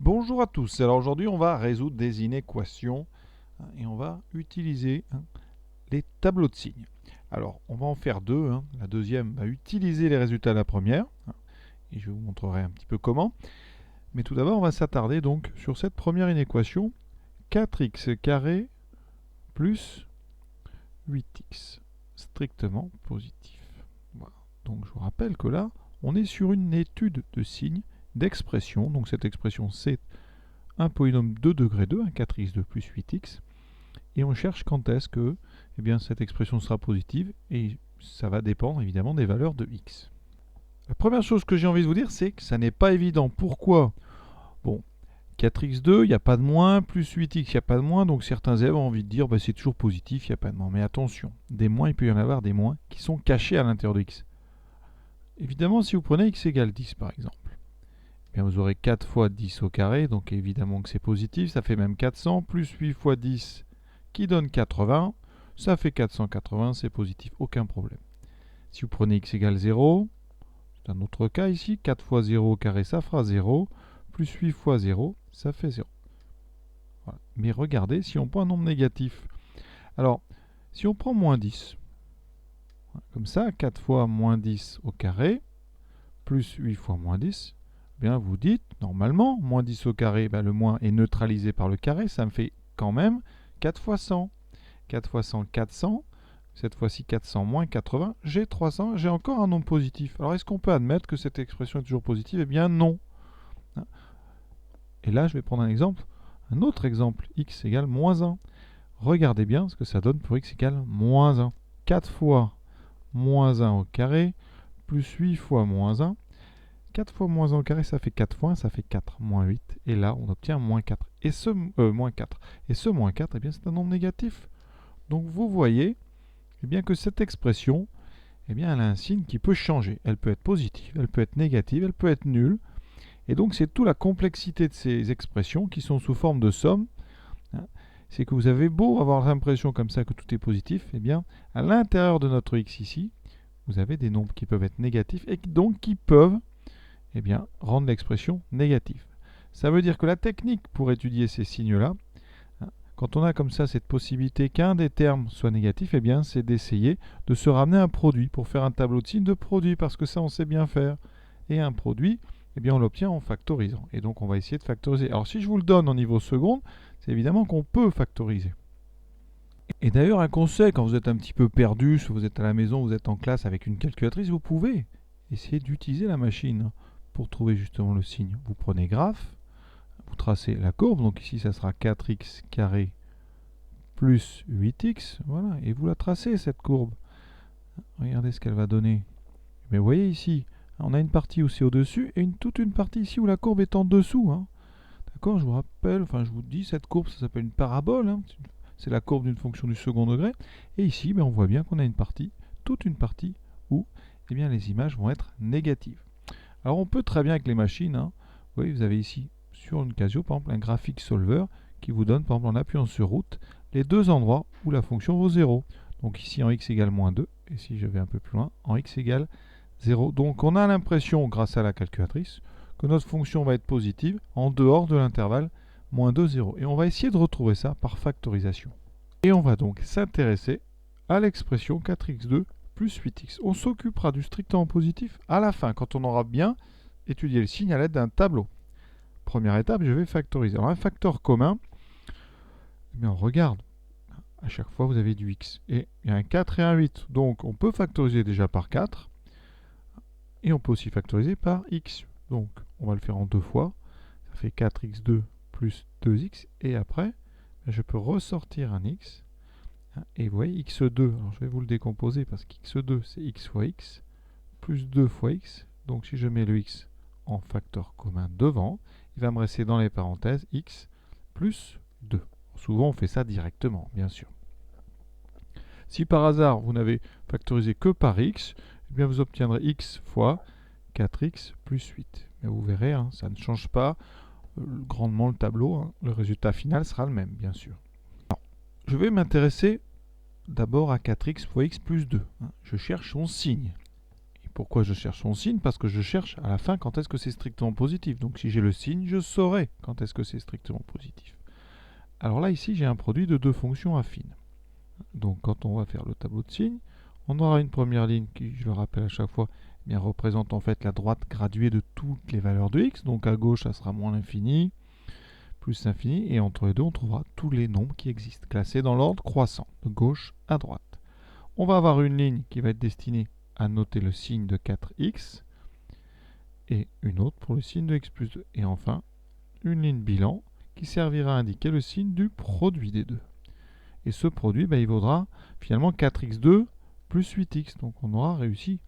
Bonjour à tous. Alors aujourd'hui, on va résoudre des inéquations et on va utiliser les tableaux de signes. Alors, on va en faire deux. La deuxième va utiliser les résultats de la première et je vous montrerai un petit peu comment. Mais tout d'abord, on va s'attarder donc sur cette première inéquation 4x carré plus 8x strictement positif. Voilà. Donc je vous rappelle que là, on est sur une étude de signes d'expression. Donc cette expression, c'est un polynôme de degré 2, un 4x2 plus 8x, et on cherche quand est-ce que cette expression sera positive, et ça va dépendre évidemment des valeurs de x. La première chose que j'ai envie de vous dire, c'est que ça n'est pas évident. Pourquoi? Bon, 4x2, il n'y a pas de moins, plus 8x, il n'y a pas de moins, donc certains élèves ont envie de dire c'est toujours positif, il n'y a pas de moins. Mais attention, des moins, il peut y en avoir des moins qui sont cachés à l'intérieur de x. Évidemment, si vous prenez x égale 10 par exemple, vous aurez 4 fois 10 au carré, donc évidemment que c'est positif, ça fait même 400, plus 8 fois 10 qui donne 80, ça fait 480, c'est positif, aucun problème. Si vous prenez x égale 0, c'est un autre cas ici, 4 fois 0 au carré, ça fera 0, plus 8 fois 0, ça fait 0. Voilà. Mais regardez, si on prend un nombre négatif, alors, si on prend moins 10, comme ça, 4 fois moins 10 au carré, plus 8 fois moins 10, bien vous dites, normalement, moins 10 au carré, le moins est neutralisé par le carré, ça me fait quand même 4 fois 100. 4 fois 100, 400. Cette fois-ci, 400 moins 80, j'ai 300, j'ai encore un nombre positif. Alors, est-ce qu'on peut admettre que cette expression est toujours positive? Eh bien, non. Et là, je vais prendre un autre exemple, x égale moins 1. Regardez bien ce que ça donne pour x égale moins 1. 4 fois moins 1 au carré, plus 8 fois moins 1. 4 fois moins 1 au carré, ça fait 4 fois 1, ça fait 4, moins 8. Et là, on obtient moins 4. Et ce moins 4, c'est un nombre négatif. Donc vous voyez que cette expression, elle a un signe qui peut changer. Elle peut être positive, elle peut être négative, elle peut être nulle. Et donc c'est toute la complexité de ces expressions qui sont sous forme de somme. C'est que vous avez beau avoir l'impression comme ça que tout est positif, à l'intérieur de notre x ici, vous avez des nombres qui peuvent être négatifs et donc qui peuvent rendre l'expression négative. Ça veut dire que la technique pour étudier ces signes-là, quand on a comme ça cette possibilité qu'un des termes soit négatif, c'est d'essayer de se ramener un produit pour faire un tableau de signes de produit, parce que ça on sait bien faire. Et un produit, on l'obtient en factorisant. Et donc on va essayer de factoriser. Alors si je vous le donne en niveau seconde, c'est évidemment qu'on peut factoriser. Et d'ailleurs un conseil, quand vous êtes un petit peu perdu, si vous êtes à la maison, vous êtes en classe avec une calculatrice, vous pouvez essayer d'utiliser la machine pour trouver justement le signe. Vous prenez graphe, vous tracez la courbe, donc ici ça sera 4x carré plus 8x, voilà, et vous la tracez cette courbe. Regardez ce qu'elle va donner. Mais vous voyez ici, on a une partie où c'est au-dessus et toute une partie ici où la courbe est en dessous. D'accord, je vous rappelle, je vous dis, cette courbe, ça s'appelle une parabole. C'est la courbe d'une fonction du second degré. Et ici, on voit bien qu'on a toute une partie où les images vont être négatives. Alors on peut très bien avec les machines, vous voyez, vous avez ici sur une Casio, par exemple, un graphic solver qui vous donne, par exemple, en appuyant sur route, les deux endroits où la fonction vaut 0. Donc ici en x égale moins 2, et si je vais un peu plus loin, en x égale 0. Donc on a l'impression, grâce à la calculatrice, que notre fonction va être positive en dehors de l'intervalle moins 2, 0. Et on va essayer de retrouver ça par factorisation. Et on va donc s'intéresser à l'expression 4x2 plus 8x. On s'occupera du strictement positif à la fin, quand on aura bien étudié le signe à l'aide d'un tableau. Première étape, je vais factoriser. Alors un facteur commun, on regarde. À chaque fois, vous avez du x. Et il y a un 4 et un 8. Donc on peut factoriser déjà par 4. Et on peut aussi factoriser par x. Donc on va le faire en deux fois. Ça fait 4x2 plus 2x. Et après, je peux ressortir un x. Et vous voyez, x2, alors je vais vous le décomposer parce qu'x2 c'est x fois x, plus 2 fois x. Donc si je mets le x en facteur commun devant, il va me rester dans les parenthèses x plus 2. Souvent on fait ça directement, bien sûr. Si par hasard vous n'avez factorisé que par x, vous obtiendrez x fois 4x plus 8. Mais vous verrez, ça ne change pas grandement le tableau. Le résultat final sera le même, bien sûr. Alors, je vais m'intéresser d'abord à 4x fois x plus 2. Je cherche son signe. Et Pourquoi je cherche son signe? Parce que je cherche à la fin quand est-ce que c'est strictement positif. Donc si j'ai le signe, je saurai quand est-ce que c'est strictement positif. Alors là, ici, j'ai un produit de deux fonctions affines. Donc quand on va faire le tableau de signes, on aura une première ligne qui, je le rappelle à chaque fois, eh bien, représente en fait la droite graduée de toutes les valeurs de x. Donc à gauche, ça sera moins l'infini, plus l'infini, et entre les deux, on trouvera tous les nombres qui existent, classés dans l'ordre croissant, de gauche à droite. On va avoir une ligne qui va être destinée à noter le signe de 4x, et une autre pour le signe de x plus 2. Et enfin, une ligne bilan qui servira à indiquer le signe du produit des deux. Et ce produit, il vaudra finalement 4x2 plus 8x. Donc on aura réussi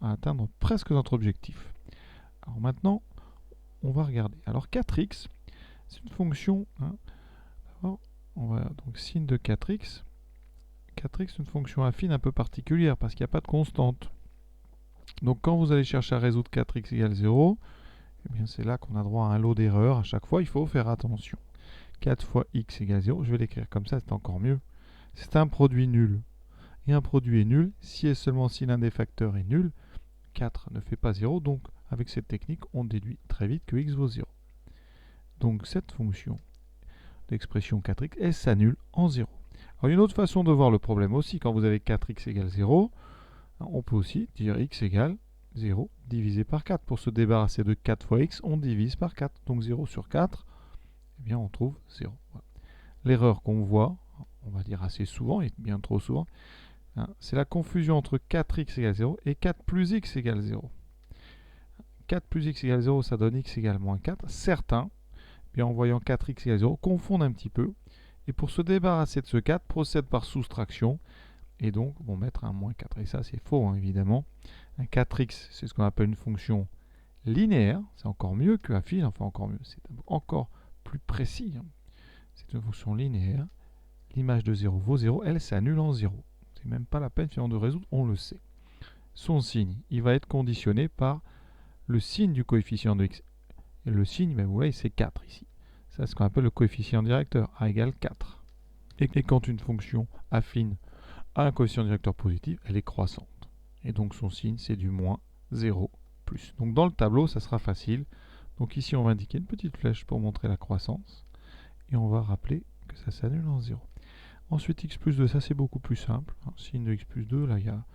à atteindre presque notre objectif. Alors maintenant, on va regarder. Alors 4x, c'est une fonction. On va donc signe de 4x. 4x, c'est une fonction affine un peu particulière parce qu'il n'y a pas de constante. Donc quand vous allez chercher à résoudre 4x égale 0, eh bien c'est là qu'on a droit à un lot d'erreurs. À chaque fois, il faut faire attention. 4 fois x égale 0, je vais l'écrire comme ça, c'est encore mieux. C'est un produit nul. Et un produit est nul si et seulement si l'un des facteurs est nul. 4 ne fait pas 0, donc avec cette technique, on déduit très vite que x vaut 0. Donc cette fonction d'expression 4x, elle s'annule en 0. Alors une autre façon de voir le problème aussi, quand vous avez 4x égale 0, on peut aussi dire x égale 0 divisé par 4. Pour se débarrasser de 4 fois x, on divise par 4. Donc 0 sur 4, eh bien on trouve 0. Voilà. L'erreur qu'on voit, on va dire assez souvent, et bien trop souvent, c'est la confusion entre 4x égale 0 et 4 plus x égale 0. 4 plus x égale 0, ça donne x égale moins 4. Certains, en voyant 4x égale 0, confondent un petit peu. Et pour se débarrasser de ce 4, procèdent par soustraction. Et donc, vont mettre un moins 4. Et ça, c'est faux, évidemment. Un 4x, c'est ce qu'on appelle une fonction linéaire. C'est encore mieux que affine. Enfin, encore mieux. C'est encore plus précis. C'est une fonction linéaire. L'image de 0 vaut 0. Elle s'annule en 0. C'est même pas la peine finalement de résoudre. On le sait. Son signe, il va être conditionné par le signe du coefficient de x. Et le signe, vous voyez, c'est 4 ici. C'est ce qu'on appelle le coefficient directeur, a égale 4. Et quand une fonction affine a un coefficient directeur positif, elle est croissante. Et donc son signe, c'est du moins 0 plus. Donc dans le tableau, ça sera facile. Donc ici, on va indiquer une petite flèche pour montrer la croissance. Et on va rappeler que ça s'annule en 0. Ensuite, x plus 2, ça c'est beaucoup plus simple. Signe de x plus 2, là, il y a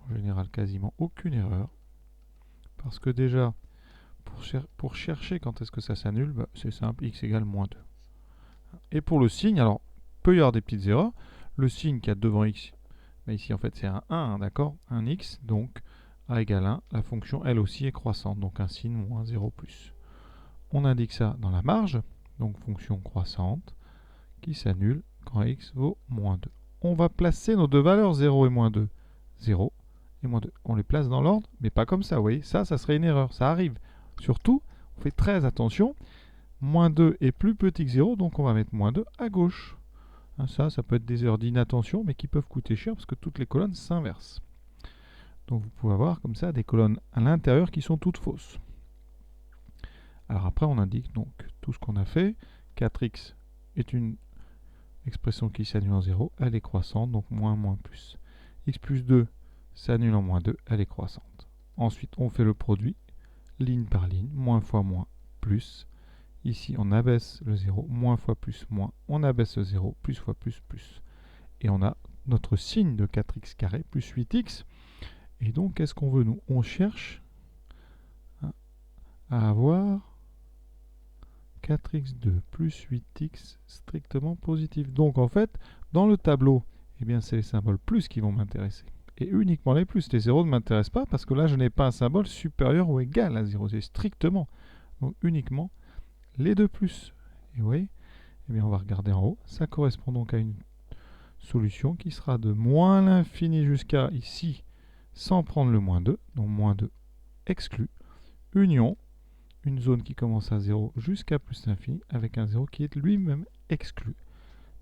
en général quasiment aucune erreur. Parce que déjà, pour chercher quand est-ce que ça s'annule, c'est simple, x égale moins 2. Et pour le signe, alors, peut y avoir des petites erreurs. Le signe qu'il y a devant x, ici en fait c'est un 1, d'accord, un x, donc a égale 1, la fonction elle aussi est croissante, donc un signe moins 0 plus. On indique ça dans la marge, donc fonction croissante, qui s'annule quand x vaut moins 2. On va placer nos deux valeurs 0 et moins 2. 0 et moins 2. On les place dans l'ordre, mais pas comme ça, vous voyez, ça serait une erreur, ça arrive. Surtout, on fait très attention, moins 2 est plus petit que 0, donc on va mettre moins 2 à gauche. Ça peut être des erreurs d'inattention, mais qui peuvent coûter cher parce que toutes les colonnes s'inversent. Donc vous pouvez avoir comme ça des colonnes à l'intérieur qui sont toutes fausses. Alors après, on indique donc tout ce qu'on a fait. 4x est une expression qui s'annule en 0, elle est croissante, donc moins, moins, plus. X plus 2 s'annule en moins 2, elle est croissante. Ensuite, on fait le produit, ligne par ligne, moins fois moins, plus. Ici, on abaisse le 0, moins fois plus, moins. On abaisse le 0, plus fois plus, plus. Et on a notre signe de 4x carré plus 8x. Et donc, qu'est-ce qu'on veut, nous? On cherche à avoir 4x2 plus 8x strictement positif. Donc, en fait, dans le tableau, eh bien, c'est les symboles plus qui vont m'intéresser. Et uniquement les plus. Les 0 ne m'intéressent pas parce que là, je n'ai pas un symbole supérieur ou égal à 0. C'est strictement. Donc, uniquement les deux plus. Et vous voyez, eh bien on va regarder en haut. Ça correspond donc à une solution qui sera de moins l'infini jusqu'à ici, sans prendre le moins 2. Donc moins 2 exclu. Union, une zone qui commence à 0 jusqu'à plus l'infini, avec un 0 qui est lui-même exclu.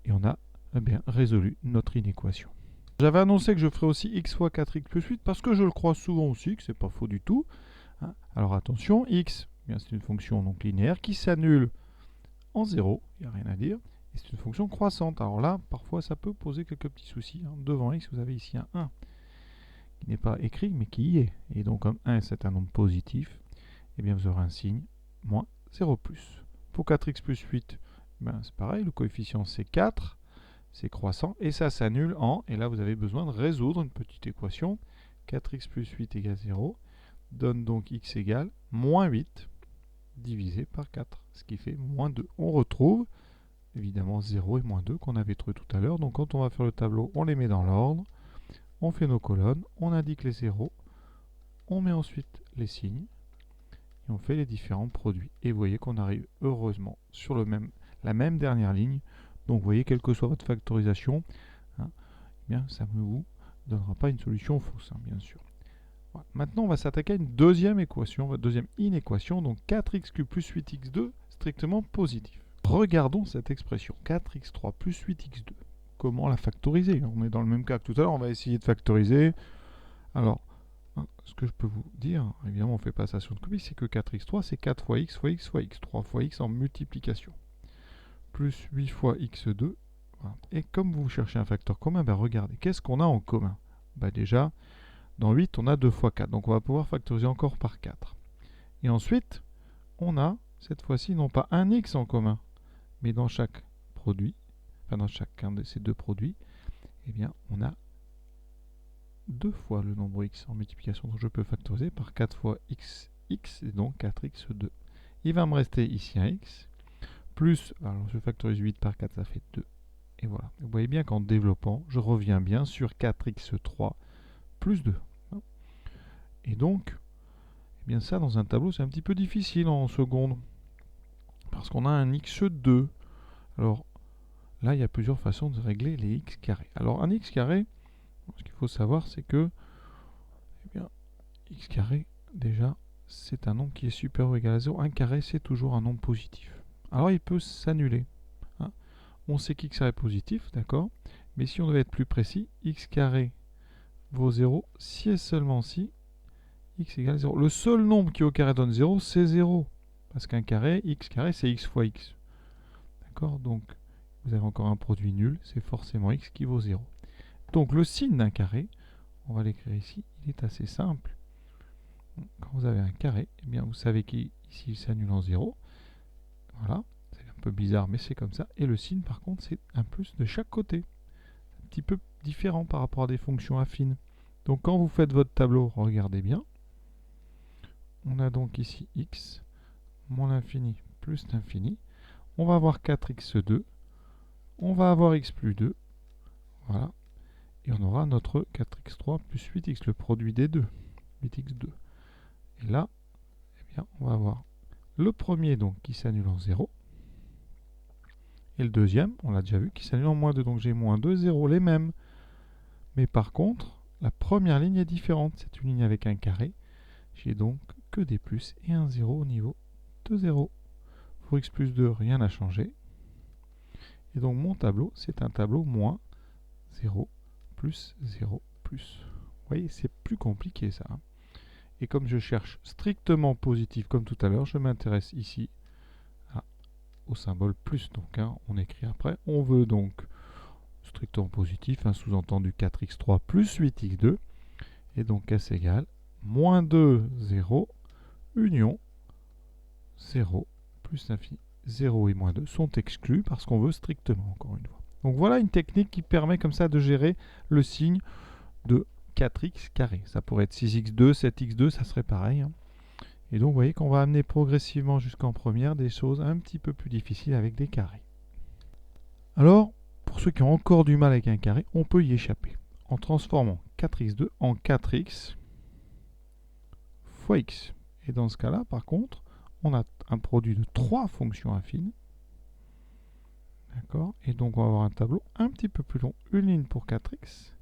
Et on a bien résolu notre inéquation. J'avais annoncé que je ferais aussi x fois 4x plus 8, parce que je le crois souvent aussi, que c'est pas faux du tout. Alors attention, x, c'est une fonction donc linéaire qui s'annule en 0, il n'y a rien à dire, et c'est une fonction croissante. Alors là, parfois, ça peut poser quelques petits soucis. Devant x, vous avez ici un 1 qui n'est pas écrit, mais qui y est. Et donc, comme 1 c'est un nombre positif, eh bien vous aurez un signe moins 0 plus. Pour 4x plus 8, ben, c'est pareil, le coefficient c'est 4, c'est croissant, et ça s'annule en, et là vous avez besoin de résoudre une petite équation, 4x plus 8 égale 0, donne donc x égale moins 8 divisé par 4, ce qui fait moins 2. On retrouve évidemment 0 et moins 2 qu'on avait trouvé tout à l'heure. Donc quand on va faire le tableau, on les met dans l'ordre, on fait nos colonnes, on indique les zéros, on met ensuite les signes, et on fait les différents produits. Et vous voyez qu'on arrive heureusement sur la même dernière ligne. Donc vous voyez, quelle que soit votre factorisation, hein, eh bien, ça ne vous donnera pas une solution fausse, hein, bien sûr. Voilà. Maintenant, on va s'attaquer à une deuxième équation, deuxième inéquation, donc 4x³ plus 8x2, strictement positif. Regardons cette expression, 4x3 plus 8x2. Comment la factoriser? On est dans le même cas que tout à l'heure, on va essayer de factoriser. Alors, ce que je peux vous dire, évidemment on fait passation de copie, c'est que 4x3 c'est 4 fois x fois x fois x, 3 fois x en multiplication. Plus 8 fois x2. Voilà. Et comme vous cherchez un facteur commun, ben regardez, qu'est-ce qu'on a en commun? Ben déjà, dans 8, on a 2 fois 4, donc on va pouvoir factoriser encore par 4. Et ensuite, on a, cette fois-ci, non pas un x en commun, mais dans chaque produit, enfin dans chacun de ces deux produits, eh bien, on a 2 fois le nombre x en multiplication. Donc je peux factoriser par 4 fois x, et donc 4x2. Il va me rester ici un x, plus, alors je factorise 8 par 4, ça fait 2. Et voilà. Vous voyez bien qu'en développant, je reviens bien sur 4x3 plus 2. Et donc, eh bien ça, dans un tableau, c'est un petit peu difficile en seconde. Parce qu'on a un x2. Alors, là, il y a plusieurs façons de régler les x carrés. Alors, un x carré, ce qu'il faut savoir, c'est que, eh bien, x carré, déjà, c'est un nombre qui est supérieur ou égal à 0. Un carré, c'est toujours un nombre positif. Alors, il peut s'annuler. Hein. On sait qu'x carré est positif, d'accord? Mais si on devait être plus précis, x carré vaut 0 si et seulement si x égale 0. Le seul nombre qui au carré donne 0, c'est 0. Parce qu'un carré, x carré, c'est x fois x. D'accord? Donc, vous avez encore un produit nul, c'est forcément x qui vaut 0. Donc, le signe d'un carré, on va l'écrire ici, il est assez simple. Quand vous avez un carré, eh bien, vous savez qu'ici, il s'annule en 0. Voilà, c'est un peu bizarre, mais c'est comme ça. Et le signe, par contre, c'est un plus de chaque côté. Un petit peu différent par rapport à des fonctions affines. Donc, quand vous faites votre tableau, regardez bien. On a donc ici x, moins l'infini plus l'infini. On va avoir 4x2. On va avoir x plus 2. Voilà. Et on aura notre 4x3 plus 8x, le produit des deux. 8x2. Et là, eh bien, on va avoir le premier donc qui s'annule en 0. Et le deuxième, on l'a déjà vu, qui s'annule en moins 2. Donc j'ai moins 2, 0, les mêmes. Mais par contre, la première ligne est différente. C'est une ligne avec un carré. J'ai donc que des plus et un 0 au niveau de 0. Pour x plus 2, rien n'a changé. Et donc mon tableau, c'est un tableau moins 0 plus 0 plus. Vous voyez, c'est plus compliqué ça. Hein. Et comme je cherche strictement positif comme tout à l'heure, je m'intéresse ici au symbole plus. Donc hein, on écrit après. On veut donc strictement positif, hein, sous-entendu 4x3 plus 8x2. Et donc s égale moins 2, 0, union 0 plus l'infini. 0 et moins 2 sont exclus parce qu'on veut strictement, encore une fois. Donc voilà une technique qui permet comme ça de gérer le signe de 4x carré. Ça pourrait être 6x2, 7x2, ça serait pareil. Hein. Et donc vous voyez qu'on va amener progressivement jusqu'en première des choses un petit peu plus difficiles avec des carrés. Alors, pour ceux qui ont encore du mal avec un carré, on peut y échapper en transformant 4x2 en 4x fois x. Et dans ce cas-là, par contre, on a un produit de 3 fonctions affines. D'accord? Et donc on va avoir un tableau un petit peu plus long. Une ligne pour 4x,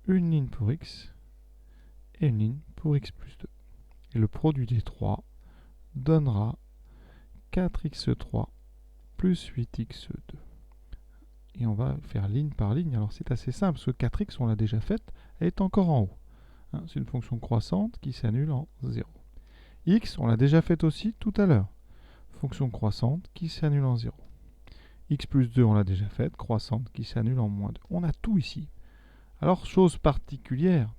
une ligne pour x, et une ligne pour x plus 2. Et le produit des 3 donnera 4x3 plus 8x2. Et on va faire ligne par ligne. Alors c'est assez simple, parce que 4x, on l'a déjà faite, elle est encore en haut. Hein, c'est une fonction croissante qui s'annule en 0. X, on l'a déjà faite aussi tout à l'heure. Fonction croissante qui s'annule en 0. X plus 2, on l'a déjà faite, croissante qui s'annule en moins 2. On a tout ici. Alors, chose particulière,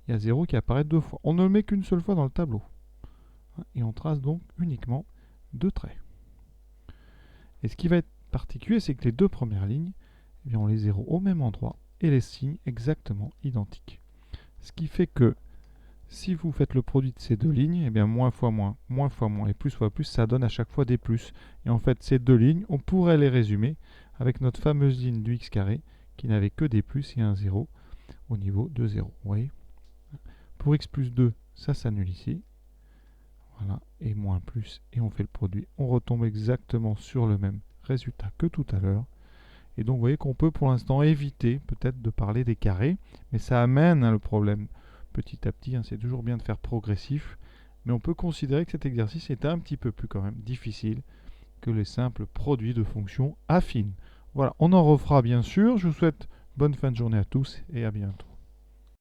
il y a 0 qui apparaît 2 fois. On ne le met qu'une seule fois dans le tableau. Et on trace donc uniquement 2 traits. Et ce qui va être particulier, c'est que les deux premières lignes, eh bien, on les 0 au même endroit et les signes exactement identiques. Ce qui fait que si vous faites le produit de ces deux lignes, eh bien moins fois moins et plus fois plus, ça donne à chaque fois des plus. Et en fait, ces deux lignes, on pourrait les résumer avec notre fameuse ligne du x carré qui n'avait que des plus et un 0 au niveau de 0. Vous voyez ? Pour x plus 2, ça s'annule ici. Voilà, et moins plus, et on fait le produit. On retombe exactement sur le même résultat que tout à l'heure. Et donc vous voyez qu'on peut pour l'instant éviter peut-être de parler des carrés, mais ça amène le problème petit à petit. C'est toujours bien de faire progressif, mais on peut considérer que cet exercice est un petit peu plus quand même difficile que les simples produits de fonctions affines. Voilà, on en refera bien sûr. Je vous souhaite bonne fin de journée à tous et à bientôt.